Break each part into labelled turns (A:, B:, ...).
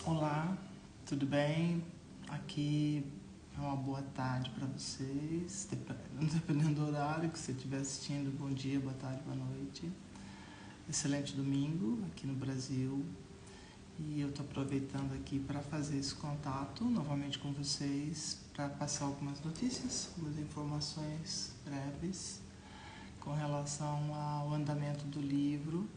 A: Olá, tudo bem? Aqui é uma boa tarde para vocês, dependendo do horário que você estiver assistindo. Bom dia, boa tarde, boa noite. Excelente domingo aqui no Brasil. E eu estou aproveitando aqui para fazer esse contato novamente com vocês, para passar algumas notícias, algumas informações breves com relação ao andamento do livro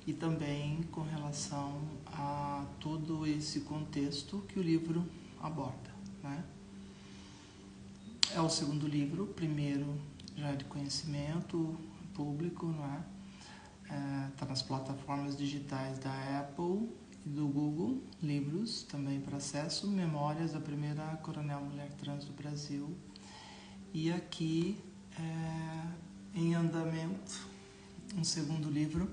A: e também com relação a todo esse contexto que o livro aborda, né? É o segundo livro, o primeiro já é de conhecimento público, não é? Está nas plataformas digitais da Apple e do Google Livros, também para acesso, Memórias da Primeira Coronel Mulher Trans do Brasil. E aqui, em andamento, um segundo livro.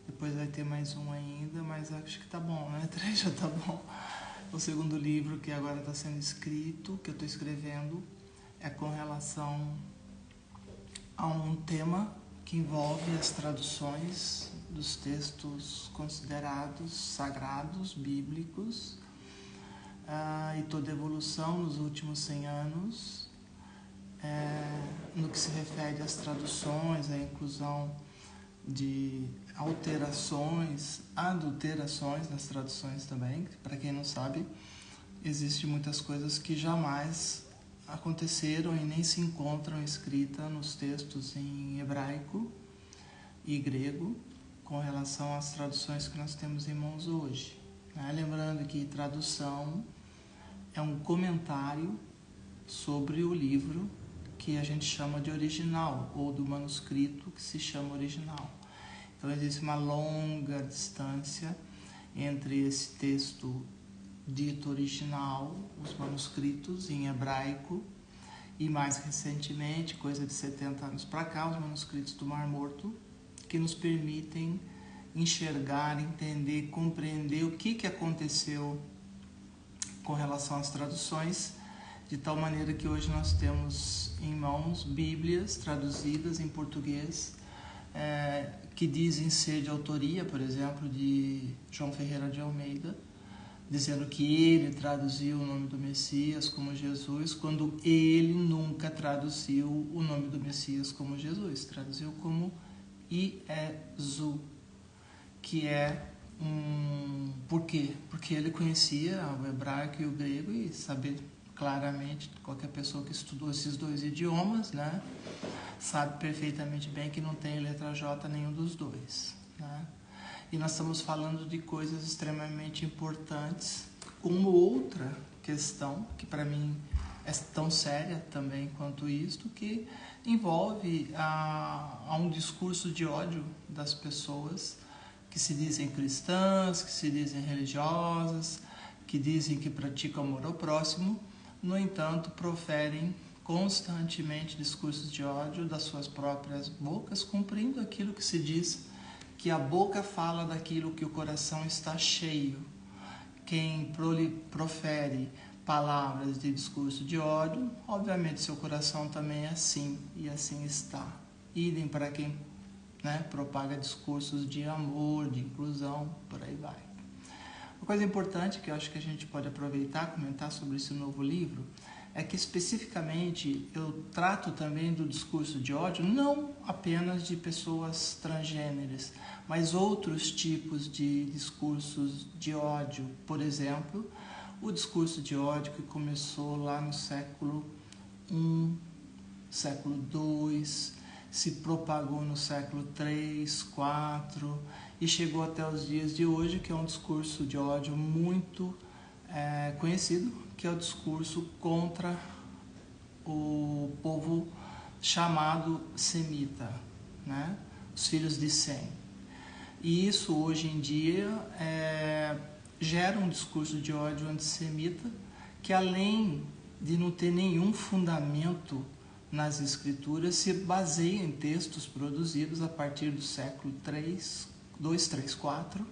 A: Depois vai ter mais um ainda, mas acho que tá bom, né? 3 já tá bom. O segundo livro que agora está sendo escrito, que eu estou escrevendo, é com relação a um tema que envolve as traduções dos textos considerados sagrados, bíblicos, e toda a evolução nos últimos 100 anos, no que se refere às traduções, à inclusão de alterações, adulterações nas traduções também. Para quem não sabe, existem muitas coisas que jamais aconteceram e nem se encontram escritas nos textos em hebraico e grego com relação às traduções que nós temos em mãos hoje, né? Lembrando que tradução é um comentário sobre o livro que a gente chama de original, ou do manuscrito que se chama original. Então existe uma longa distância entre esse texto dito original, os manuscritos em hebraico, e mais recentemente, coisa de 70 anos para cá, os manuscritos do Mar Morto, que nos permitem enxergar, entender, compreender o que aconteceu com relação às traduções, de tal maneira que hoje nós temos em mãos Bíblias traduzidas em português, que dizem ser de autoria, por exemplo, de João Ferreira de Almeida, dizendo que ele traduziu o nome do Messias como Jesus, quando ele nunca traduziu o nome do Messias como Jesus, traduziu como Iesu, que é Por quê? Porque ele conhecia o hebraico e o grego e sabia claramente, qualquer pessoa que estudou esses dois idiomas, né, sabe perfeitamente bem que não tem letra J nenhum dos dois, né? E nós estamos falando de coisas extremamente importantes, como outra questão, que para mim é tão séria também quanto isto, que envolve a um discurso de ódio das pessoas que se dizem cristãs, que se dizem religiosas, que dizem que praticam amor ao próximo, no entanto, proferem constantemente discursos de ódio das suas próprias bocas, cumprindo aquilo que se diz, que a boca fala daquilo que o coração está cheio. Quem profere palavras de discurso de ódio, obviamente seu coração também é assim, e assim está. Idem para quem, né, propaga discursos de amor, de inclusão, por aí vai. Uma coisa importante que eu acho que a gente pode aproveitar, comentar sobre esse novo livro, é que especificamente eu trato também do discurso de ódio, não apenas de pessoas transgêneras, mas outros tipos de discursos de ódio. Por exemplo, o discurso de ódio que começou lá no século I, século II, se propagou no século III, IV e chegou até os dias de hoje, que é um discurso de ódio muito conhecido, que é o discurso contra o povo chamado semita, né? Os filhos de Sem. E isso hoje em dia gera um discurso de ódio antissemita que, além de não ter nenhum fundamento nas escrituras, se baseia em textos produzidos a partir do século II, III, IV.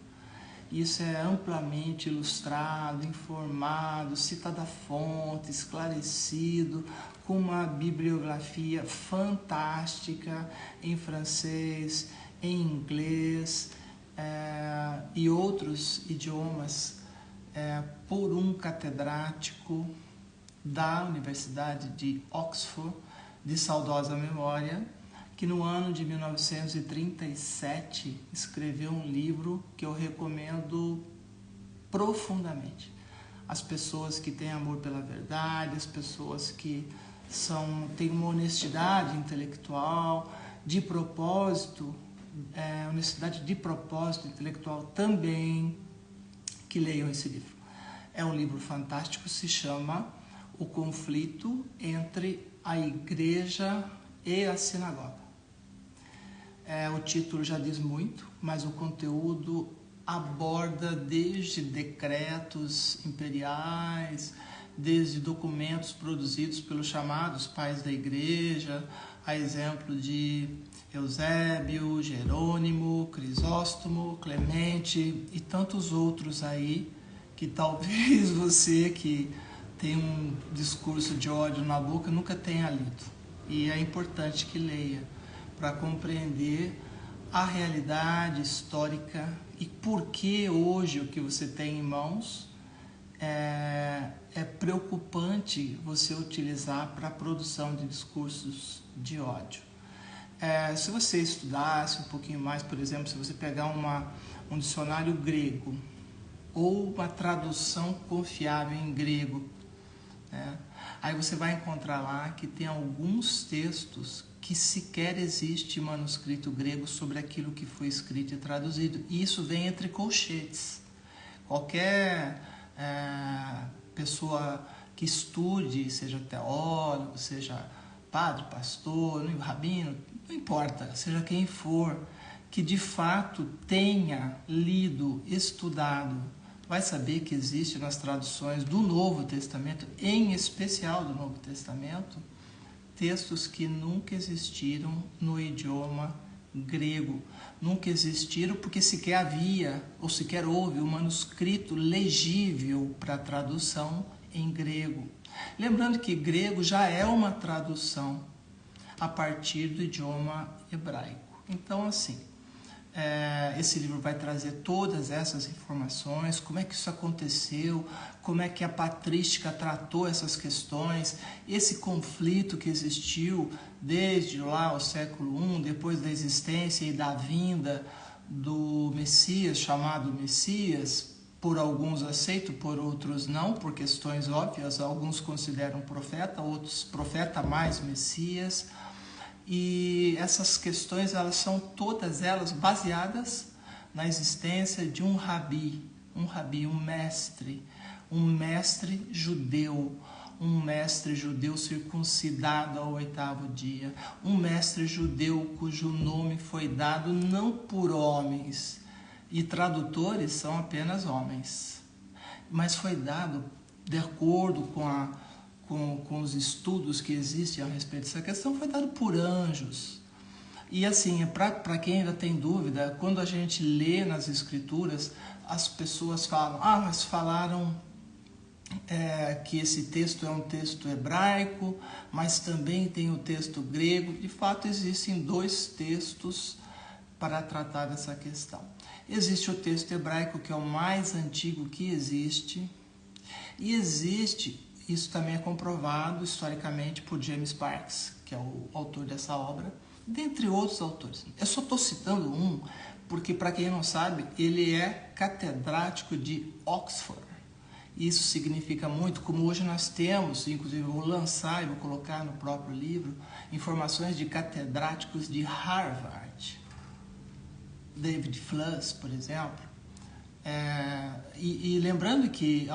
A: Isso é amplamente ilustrado, informado, citado a fonte, esclarecido, com uma bibliografia fantástica em francês, em inglês e outros idiomas por um catedrático da Universidade de Oxford, de saudosa memória, que no ano de 1937 escreveu um livro que eu recomendo profundamente. As pessoas que têm amor pela verdade, as pessoas que têm uma honestidade intelectual, de propósito, honestidade de propósito intelectual também, que leiam esse livro. É um livro fantástico, se chama O Conflito entre a Igreja e a Sinagoga. O título já diz muito, mas o conteúdo aborda desde decretos imperiais, desde documentos produzidos pelos chamados pais da igreja, a exemplo de Eusébio, Jerônimo, Crisóstomo, Clemente e tantos outros aí, que talvez você que tem um discurso de ódio na boca nunca tenha lido. E é importante que leia para compreender a realidade histórica e por que hoje o que você tem em mãos é preocupante você utilizar para a produção de discursos de ódio. Se você estudasse um pouquinho mais, por exemplo, se você pegar um dicionário grego ou uma tradução confiável em grego, aí você vai encontrar lá que tem alguns textos que sequer existe manuscrito grego sobre aquilo que foi escrito e traduzido. E isso vem entre colchetes. Qualquer pessoa que estude, seja teólogo, seja padre, pastor, rabino, não importa, seja quem for, que de fato tenha lido, estudado, vai saber que existe nas traduções do Novo Testamento, em especial do Novo Testamento, textos que nunca existiram no idioma grego. Nunca existiram porque sequer havia ou sequer houve um manuscrito legível para tradução em grego. Lembrando que grego já é uma tradução a partir do idioma hebraico. Então, assim, esse livro vai trazer todas essas informações, como é que isso aconteceu, como é que a patrística tratou essas questões, esse conflito que existiu desde lá o século I, depois da existência e da vinda do Messias, chamado Messias, por alguns aceito, por outros não, por questões óbvias, alguns consideram profeta, outros profeta mais Messias. E essas questões, elas são todas elas baseadas na existência de um rabi, um mestre judeu, um mestre judeu circuncidado ao 8º dia, um mestre judeu cujo nome foi dado não por homens, e tradutores são apenas homens, mas foi dado de acordo com os estudos que existem a respeito dessa questão, foi dado por anjos. E assim, para quem ainda tem dúvida, quando a gente lê nas escrituras, as pessoas falam, mas falaram que esse texto é um texto hebraico, mas também tem o texto grego. De fato, existem 2 textos para tratar dessa questão. Existe o texto hebraico, que é o mais antigo que existe, e existe, isso também é comprovado historicamente por James Parks, que é o autor dessa obra, dentre outros autores. Eu só estou citando um, porque, para quem não sabe, ele é catedrático de Oxford. Isso significa muito, como hoje nós temos, inclusive eu vou lançar e vou colocar no próprio livro, informações de catedráticos de Harvard. David Fluss, por exemplo. E lembrando que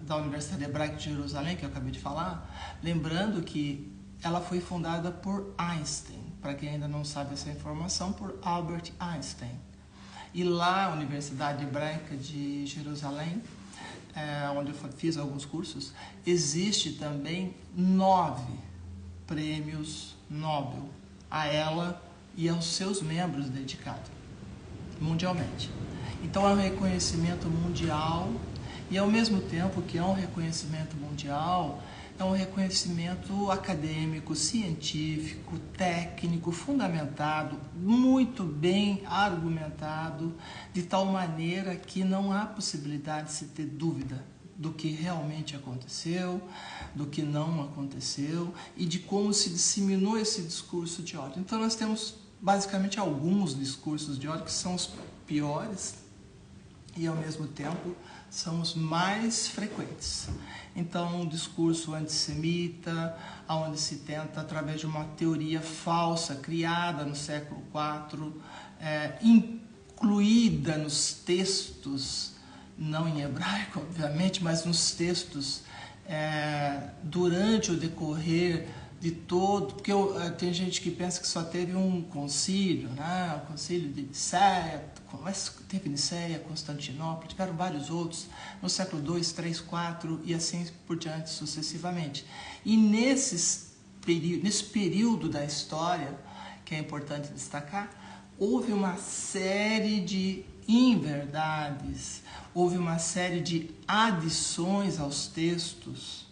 A: da Universidade Hebraica de Jerusalém, que eu acabei de falar, lembrando que ela foi fundada por Einstein, para quem ainda não sabe essa informação, por Albert Einstein. E lá, a Universidade Hebraica de Jerusalém, onde eu fiz alguns cursos, existe também 9 prêmios Nobel a ela e aos seus membros dedicados, mundialmente. Então é um reconhecimento mundial, e ao mesmo tempo que é um reconhecimento mundial, é um reconhecimento acadêmico, científico, técnico, fundamentado, muito bem argumentado, de tal maneira que não há possibilidade de se ter dúvida do que realmente aconteceu, do que não aconteceu e de como se disseminou esse discurso de ódio. Então nós temos basicamente alguns discursos de ódio que são os piores e ao mesmo tempo são os mais frequentes. Então, um discurso antissemita, onde se tenta, através de uma teoria falsa criada no século IV, incluída nos textos, não em hebraico, obviamente, mas nos textos, durante o decorrer de todo, porque tem gente que pensa que só teve um concílio, né? O concílio de Nicéia, teve Nicéia, Constantinopla, tiveram vários outros no século II, III, IV e assim por diante sucessivamente. E nesse período da história, que é importante destacar, houve uma série de inverdades, houve uma série de adições aos textos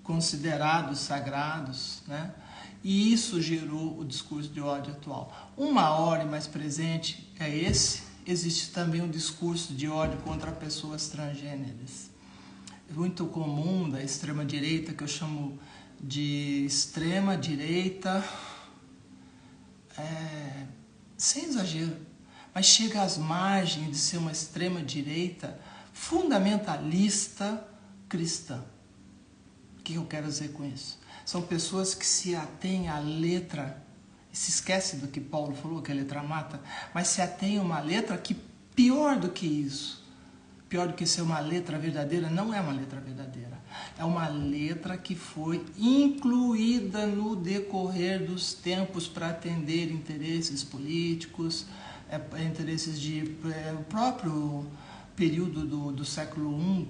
A: considerados sagrados, né? E isso gerou o discurso de ódio atual. O maior e mais presente é esse. Existe também um discurso de ódio contra pessoas transgêneras. É muito comum da extrema-direita, que eu chamo de extrema-direita, sem exagero, mas chega às margens de ser uma extrema-direita fundamentalista cristã. O que eu quero dizer com isso? São pessoas que se atêm à letra, se esquece do que Paulo falou, que a letra mata, mas se atém a uma letra que, pior do que isso, pior do que ser uma letra verdadeira, não é uma letra verdadeira. É uma letra que foi incluída no decorrer dos tempos para atender interesses políticos, interesses de próprio período do século I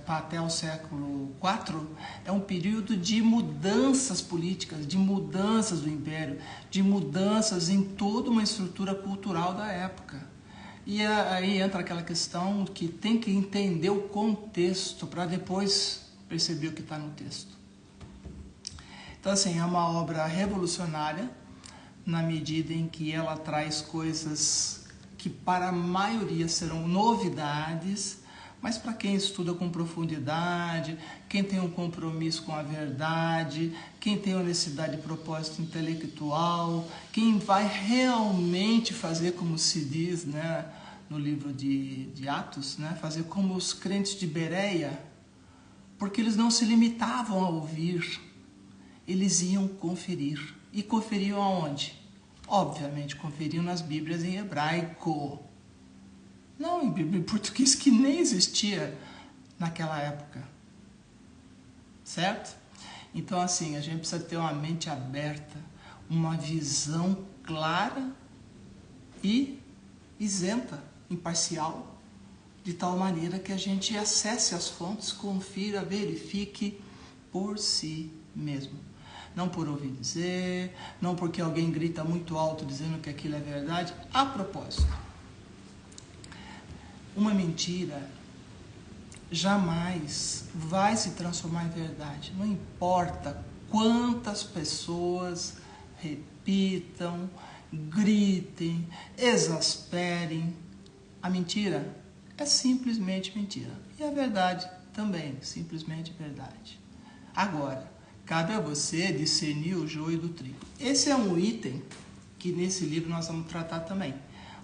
A: até o século IV, é um período de mudanças políticas, de mudanças do império, de mudanças em toda uma estrutura cultural da época. E aí entra aquela questão que tem que entender o contexto para depois perceber o que está no texto. Então, assim, é uma obra revolucionária na medida em que ela traz coisas que para a maioria serão novidades, mas para quem estuda com profundidade, quem tem um compromisso com a verdade, quem tem honestidade de propósito intelectual, quem vai realmente fazer como se diz, né, no livro de Atos, né, fazer como os crentes de Bereia, porque eles não se limitavam a ouvir, eles iam conferir. E conferiam aonde? Obviamente, conferiam nas Bíblias em hebraico. Não em Bíblia em português, que nem existia naquela época. Certo? Então, assim, a gente precisa ter uma mente aberta, uma visão clara e isenta, imparcial, de tal maneira que a gente acesse as fontes, confira, verifique por si mesmo. Não por ouvir dizer, não porque alguém grita muito alto dizendo que aquilo é verdade. A propósito, uma mentira jamais vai se transformar em verdade. Não importa quantas pessoas repitam, gritem, exasperem, a mentira é simplesmente mentira. E a verdade também, simplesmente verdade. Agora, cabe a você discernir o joio do trigo. Esse é um item que nesse livro nós vamos tratar também,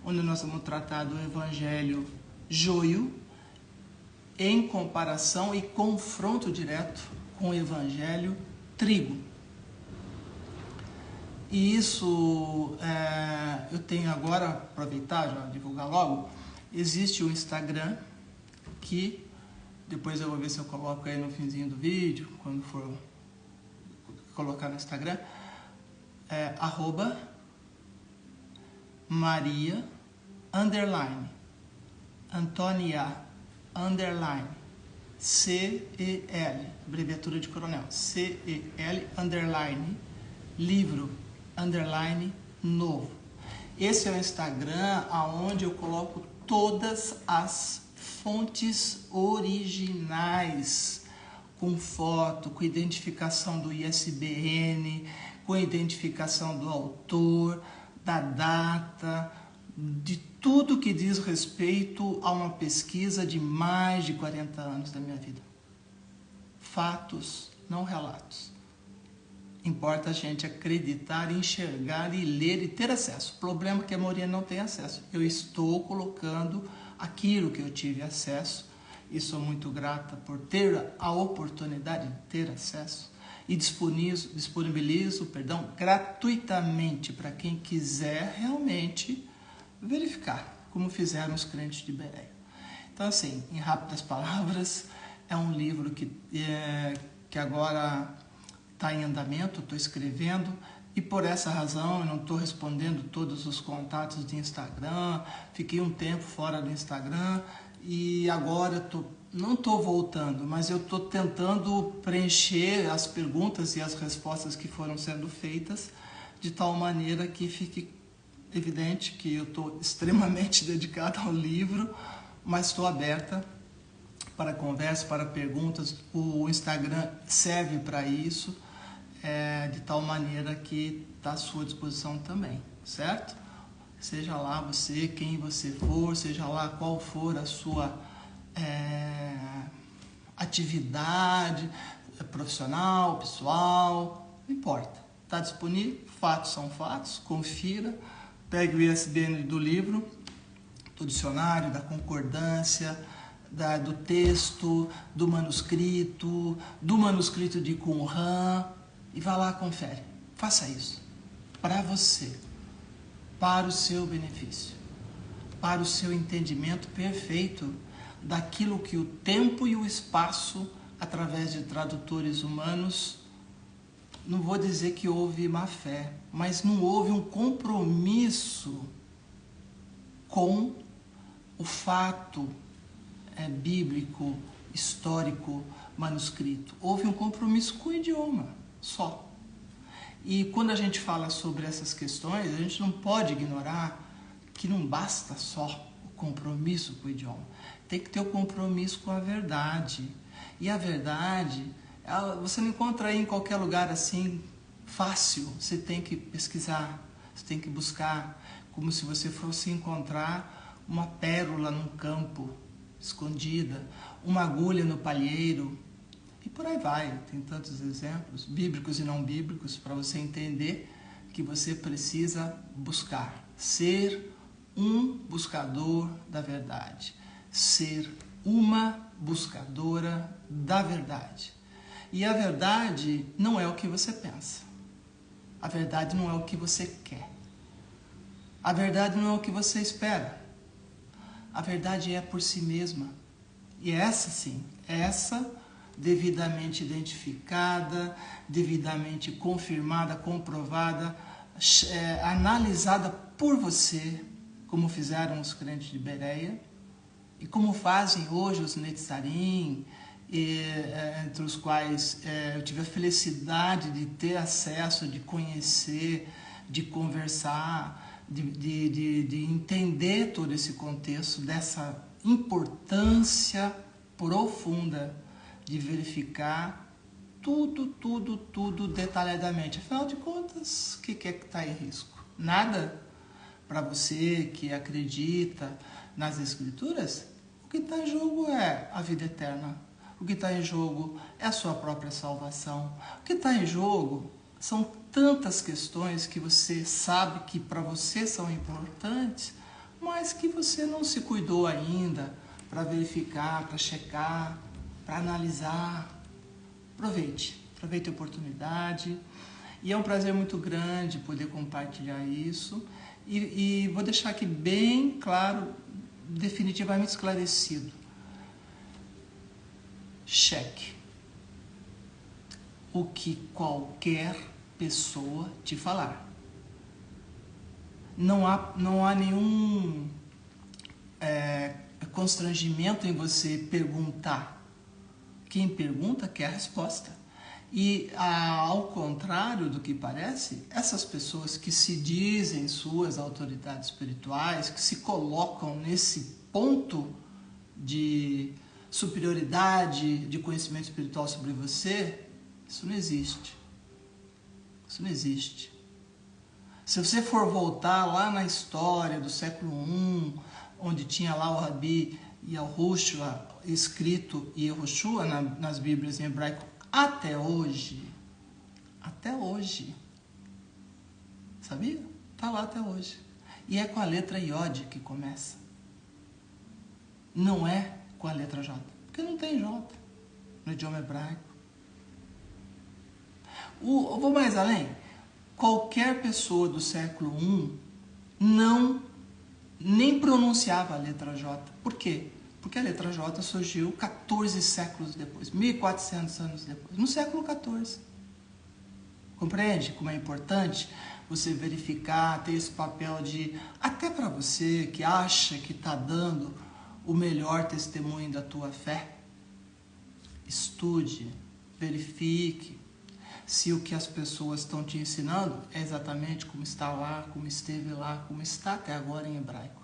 A: onde nós vamos tratar do evangelho joio em comparação e confronto direto com o evangelho trigo. E isso eu tenho agora, aproveitar, já divulgar logo, existe o Instagram, que depois eu vou ver se eu coloco aí no finzinho do vídeo, quando for colocar no Instagram, @Maria Antônia CEL, abreviatura de coronel, CEL livro novo. Esse é o Instagram onde eu coloco todas as fontes originais com foto, com identificação do ISBN, com identificação do autor, da data, de tudo que diz respeito a uma pesquisa de mais de 40 anos da minha vida. Fatos, não relatos. Importa a gente acreditar, enxergar e ler e ter acesso. O problema é que a maioria não tem acesso. Eu estou colocando aquilo que eu tive acesso e sou muito grata por ter a oportunidade de ter acesso e disponibilizo, gratuitamente para quem quiser realmente verificar, como fizeram os crentes de Bereia. Então, assim, em rápidas palavras, é um livro que agora está em andamento, estou escrevendo, e por essa razão eu não estou respondendo todos os contatos de Instagram, fiquei um tempo fora do Instagram, e agora não estou voltando, mas eu estou tentando preencher as perguntas e as respostas que foram sendo feitas, de tal maneira que fique evidente que eu estou extremamente dedicada ao livro, mas estou aberta para conversa, para perguntas. O Instagram serve para isso, de tal maneira que está à sua disposição também, certo? Seja lá você, quem você for, seja lá qual for a sua atividade profissional, pessoal, não importa. Está disponível, fatos são fatos, confira, pegue o ISBN do livro, do dicionário, da concordância, do texto, do manuscrito de Qumran, e vá lá, confere. Faça isso para você, para o seu benefício, para o seu entendimento perfeito daquilo que o tempo e o espaço, através de tradutores humanos, não vou dizer que houve má fé, mas não houve um compromisso com o fato bíblico, histórico, manuscrito. Houve um compromisso com o idioma, só. E quando a gente fala sobre essas questões, a gente não pode ignorar que não basta só o compromisso com o idioma. Tem que ter o compromisso com a verdade. E a verdade, você não encontra aí em qualquer lugar assim, fácil. Você tem que pesquisar, você tem que buscar, como se você fosse encontrar uma pérola num campo, escondida, uma agulha no palheiro, e por aí vai. Tem tantos exemplos, bíblicos e não bíblicos, para você entender que você precisa buscar, ser um buscador da verdade, ser uma buscadora da verdade. E a verdade não é o que você pensa, a verdade não é o que você quer, a verdade não é o que você espera. A verdade é por si mesma. E essa sim, essa devidamente identificada, devidamente confirmada, comprovada, analisada por você, como fizeram os crentes de Bereia, e como fazem hoje os Netzarim, entre os quais eu tive a felicidade de ter acesso, de conhecer, de conversar, de entender todo esse contexto, dessa importância profunda de verificar tudo detalhadamente. Afinal de contas, o que é que está em risco? Nada. Para você que acredita nas Escrituras, o que está em jogo é a vida eterna. O que está em jogo é a sua própria salvação. O que está em jogo são tantas questões que você sabe que para você são importantes, mas que você não se cuidou ainda para verificar, para checar, para analisar. Aproveite a oportunidade. E é um prazer muito grande poder compartilhar isso. E vou deixar aqui bem claro, definitivamente esclarecido. Cheque o que qualquer pessoa te falar. Não há nenhum constrangimento em você perguntar. Quem pergunta quer a resposta. E ao contrário do que parece, essas pessoas que se dizem suas autoridades espirituais, que se colocam nesse ponto de superioridade de conhecimento espiritual sobre você, isso não existe. Isso não existe. Se você for voltar lá na história do século I, onde tinha lá o Rabi Yahushua escrito e Yehoshua nas Bíblias em hebraico, até hoje, sabia? Está lá até hoje. E é com a letra Yod que começa. Não é com a letra J, porque não tem J no idioma hebraico. Eu vou mais além. Qualquer pessoa do século I nem pronunciava a letra J. Por quê? Porque a letra J surgiu 14 séculos depois, 1400 anos depois, no século XIV. Compreende como é importante você verificar, ter esse papel de, até para você que acha que está dando o melhor testemunho da tua fé, estude, verifique se o que as pessoas estão te ensinando é exatamente como está lá, como esteve lá, como está até agora em hebraico.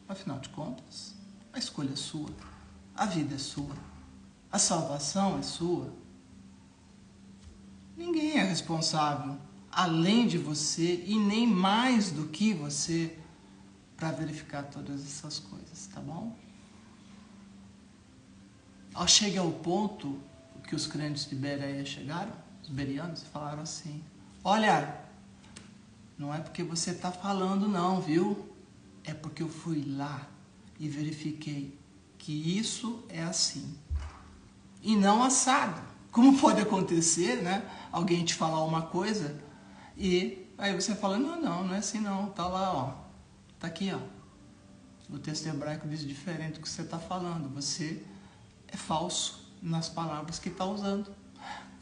A: Afinal de contas, a escolha é sua, a vida é sua, a salvação é sua. Ninguém é responsável, além de você e nem mais do que você, para verificar todas essas coisas, tá bom? Chega ao ponto que os crentes de Bereia chegaram, os berianos, falaram assim: olha, não é porque você está falando não, viu? É porque eu fui lá e verifiquei que isso é assim e não assado. Como pode acontecer, né? Alguém te falar uma coisa e aí você fala, não é assim não, tá lá, ó, tá aqui, ó. O texto hebraico diz diferente do que você está falando, você é falso nas palavras que está usando.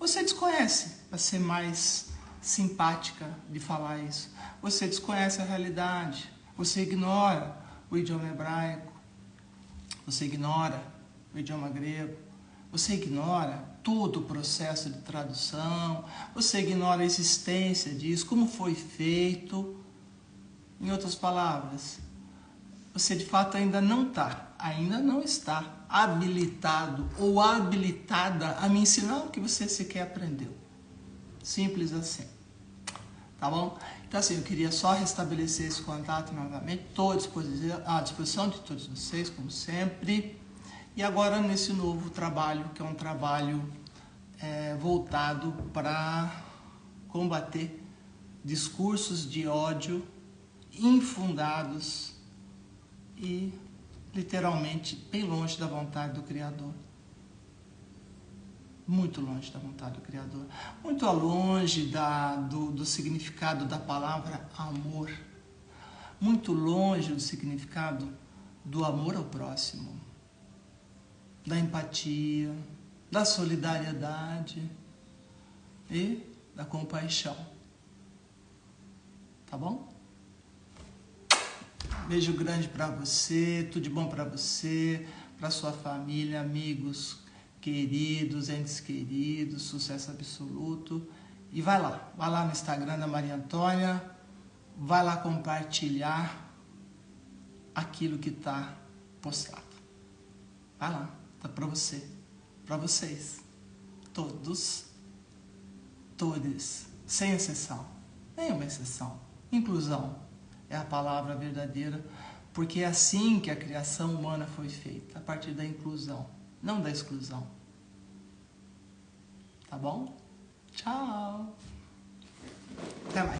A: Você desconhece, para ser mais simpática de falar isso. Você desconhece a realidade, você ignora o idioma hebraico, você ignora o idioma grego, você ignora todo o processo de tradução, você ignora a existência disso, como foi feito. Em outras palavras, você de fato ainda não está habilitado ou habilitada a me ensinar o que você sequer aprendeu. Simples assim. Tá bom? Então assim, eu queria só restabelecer esse contato novamente. Estou à disposição de todos vocês, como sempre. E agora nesse novo trabalho, que é um trabalho voltado para combater discursos de ódio infundados e literalmente bem longe da vontade do Criador. Muito longe da vontade do Criador. Muito longe do significado da palavra amor. Muito longe do significado do amor ao próximo, da empatia, da solidariedade e da compaixão. Tá bom? Beijo grande para você, tudo de bom para você, para sua família, amigos queridos, entes queridos, sucesso absoluto. E vai lá no Instagram da Maria Antônia, vai lá compartilhar aquilo que está postado. Vai lá, tá para você, para vocês, todos, sem exceção, nenhuma exceção. Inclusão é a palavra verdadeira, porque é assim que a criação humana foi feita, a partir da inclusão, não da exclusão. Tá bom? Tchau! Até mais!